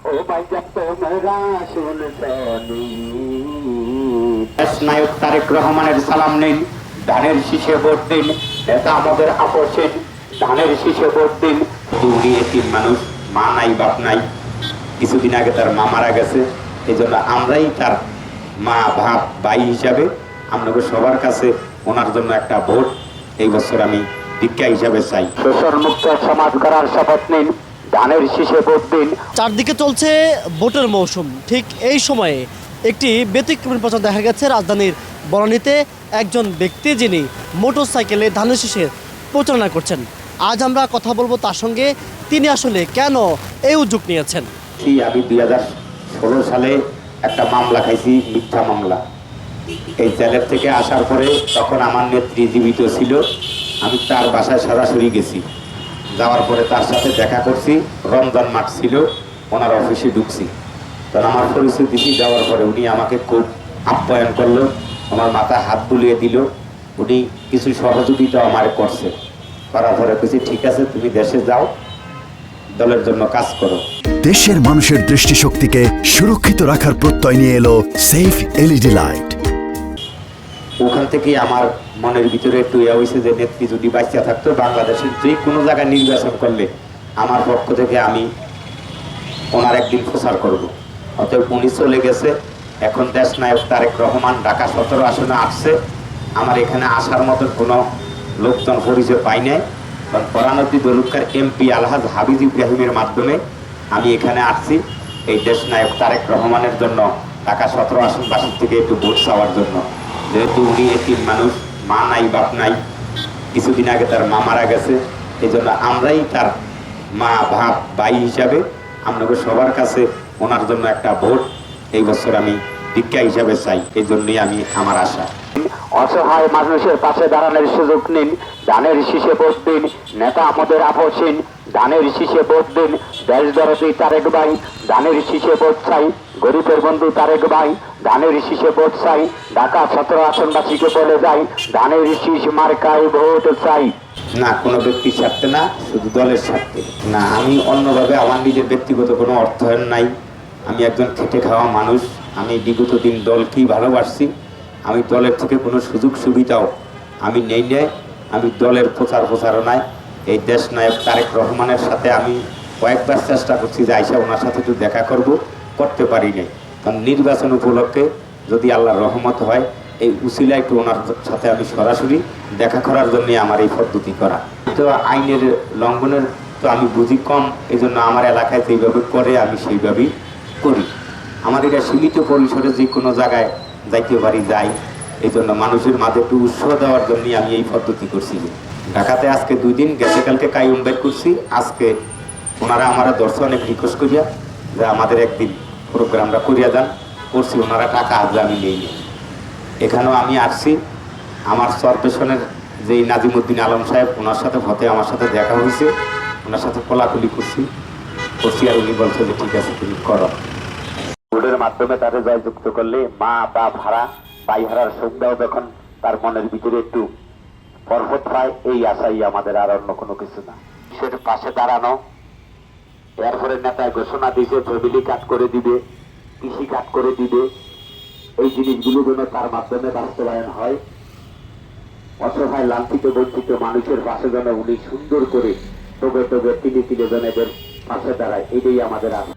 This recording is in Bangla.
ও ভাইজান তোমরা শুনছনি। নায়ক তারেক রহমানের সালাম নিন, ধানের শীষে ভোট দিন, নেতা আমাদের আপোষেন, ধানের শীষে ভোট দিন। উনি এতিম মানুষ, মা নাই বাপ নাই, কিছুদিন আগে তার মা মারা গেছে। এই জন্য আমরাই তার মা বাপ ভাই হিসাবে আপনাকে সবার কাছে ওনার জন্য একটা ভোট এই বছর আমি ভিক্ষা হিসাবে চাই। শোষণ মুক্ত সমাজ গড়ার শপথ নিন, ধানের শীষে ভোট দিন। চারদিকে চলছে ভোটের মৌসুম। ঠিক এই সময়ে একটি ব্যতিক্রমী প্রচার দেখা গেছে রাজধানীর বনানীতে একজন ব্যক্তি যিনি মোটরসাইকেলে ধানের শীষের প্রচারণা করছেন। আজ আমরা কথা বলবো তার সঙ্গে, তিনি আসলে কেন এই উদ্যোগ নিয়েছেন। আমি 2016 সালে একটা মামলা খাইছি, মিথ্যা মামলা। এই জেলের থেকে আসার পরে তখন আমার নেত্রী জীবিত ছিল, আমি তার বাসায় সরাসরি গেছি। যাওয়ার পরে তার সাথে দেখা করছি, রমজান মাস ছিল, ওনার অফিসে ঢুকছি। তখন আমার পরিচয় দিছি, যাওয়ার পরে উনি আমাকে খুব আপ্যায়ন করলো, আমার মাথায় হাত বুলিয়ে দিল। উনি কিছু সহযোগিতা আমার করছে, করার পরে কিছু ঠিক আছে, তুমি দেশে যাও, দলের জন্য কাজ করো। দেশের মানুষের দৃষ্টিশক্তিকে সুরক্ষিত রাখার প্রত্যয় নিয়ে এলো সেফ এলইডি লাইট। ওখান থেকে আমার মনের ভিতরে একটু ইয়ে হয়েছে যে নেত্রী যদি বাঁচিয়া থাকতো, বাংলাদেশের যে কোনো জায়গায় নির্বাচন করলে আমার পক্ষ থেকে আমি ওনার একদিন প্রচার করব। অতএব উনি চলে গেছে, এখন দেশ নায়ক তারেক রহমান ঢাকা 17 আসনে আসছে। আমার এখানে আসার মতো কোনো লোকজন পরিচয় পাই নাই, কারণ পরানদী দলুকার এমপি আলহাজ হাবিজ ইব্রাহিমের মাধ্যমে আমি এখানে আসছি এই দেশ নায়ক তারেক রহমানের জন্য, ঢাকা 17 আসনবাসীর থেকে একটু ভোট চাওয়ার জন্য। যেহেতু উনি এতিম মানুষ, মা নাই বাপ নাই, কিছুদিন আগে তার মা মারা গেছে। এই জন্য আমরাই তার মা বাপ ভাই হিসাবে আপনাকে সবার কাছে ওনার জন্য একটা ভোট এই বছর আমি ভিক্ষা হিসাবে চাই। এই জন্যই আমি আমার আশা। অসহায় মানুষের পাশে দাঁড়ানোর সুযোগ নিন, ধানের শীষে ভোট দিন। নেতা আমাদের আপোষহীন, ধানের শীষে ভোট দিন। দেশ দরদি তারেক ভাই, ধানের শীষে ভোট চাই। গরিবের বন্ধু তারেক ভাই, ধানের শীষে ভোট চাই। ঢাকা 17 আসনবাসীকে বলে যাই, ধানের শীষ মার্কায় ভোট চাই। না, কোনো ব্যক্তির স্বার্থে না, শুধু দলের স্বার্থে। না, আমি অন্যভাবে আমার নিজের ব্যক্তিগত কোনো অর্থায়ন নাই। আমি একজন খেটে খাওয়া মানুষ, আমি বিগত দিন দলকেই ভালোবাসছি। আমি দলের থেকে কোনো সুযোগ সুবিধাও আমি নেই নেই। আমি দলের প্রচারণায় এই দেশ নায়ক তারেক রহমানের সাথে আমি কয়েকবার চেষ্টা করছি যে আইসা ওনার সাথে একটু দেখা করতে পারি নাই। কারণ নির্বাচন উপলক্ষে যদি আল্লাহর রহমত হয়, এই উসিলায় একটু ওনার সাথে আমি সরাসরি দেখা করার জন্যই আমার এই পদ্ধতি করা। তো আইনের লঙ্ঘনের তো আমি বুঝি কম, এই জন্য আমার এলাকায় যেইভাবে করে আমি সেইভাবেই করি। আমার এটা সীমিত পরিসরে যে কোনো জায়গায় যাইতে পারি, যাই। এই জন্য মানুষের মাঝে একটু উৎসাহ দেওয়ার জন্যই আমি এই পদ্ধতি করছি। ঢাকাতে আজকে 2 দিন গেছে, কালকে কাইম বের করছি। আজকে ওনারা আমার দর্শনে রিকোয়েস্ট করিয়া যে আমাদের একদিন প্রোগ্রামটা করিয়া যান, করছি। ওনারা টাকা আজ আমি নেই। এখানেও আমি আসছি, আমার চরপেশনের যেই নাজিমুদ্দিন আলম সাহেব, ওনার সাথে ভতে আমার সাথে দেখা হয়েছে, ওনার সাথে কোলাকুলি করছি। আর উনি বলছে যে ঠিক আছে, তুমি করো। ভোটের মাধ্যমে তাদের জয়যুক্ত করলে মা বা ভাড়া ভাই হারার শোকটাও যখন তার মনের ভিতরে একটু পর্বত হয়, এই আশাই আমাদের, আর অন্য কোনো কিছু না। সেটা পাশে দাঁড়ানো। এরপরে নেতায় ঘোষণা দিয়েছে ফ্যামিলি কাট করে দিবে, কৃষি কাট করে দিবে। এই জিনিসগুলো যেন তার মাধ্যমে বাস্তবায়ন হয়। অসহায় লাঞ্ছিত বঞ্চিত মানুষের পাশে যেন উনি সুন্দর করে তবে তিনি যেন এদের পাশে দাঁড়ায়, এটাই আমাদের আশা।